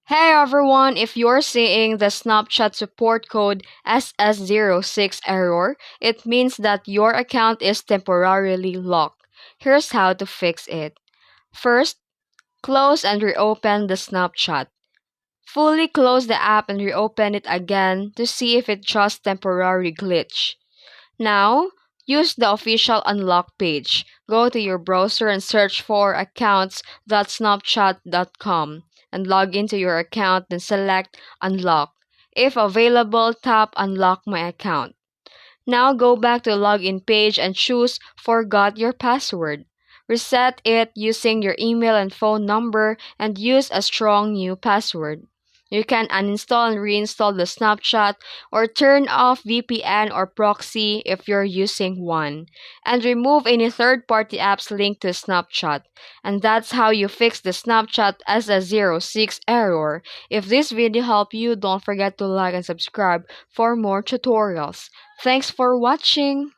Hey everyone, if you're seeing the Snapchat support code SS06 error, it means that your account is temporarily locked. Here's how to fix it. First, close and reopen the Snapchat. Fully close the app and reopen it again to see if it's just temporary glitch. Now, use the official unlock page. Go to your browser and search for accounts.snapchat.com and log into your account, then select unlock. If available, tap unlock my account. Now go back to login page and choose forgot your password. Reset it using your email and phone number and use a strong new password. You can uninstall and reinstall the Snapchat or turn off VPN or proxy if you're using one. And remove any third-party apps linked to Snapchat. And that's how you fix the Snapchat SS06 error. If this video helped you, don't forget to like and subscribe for more tutorials. Thanks for watching!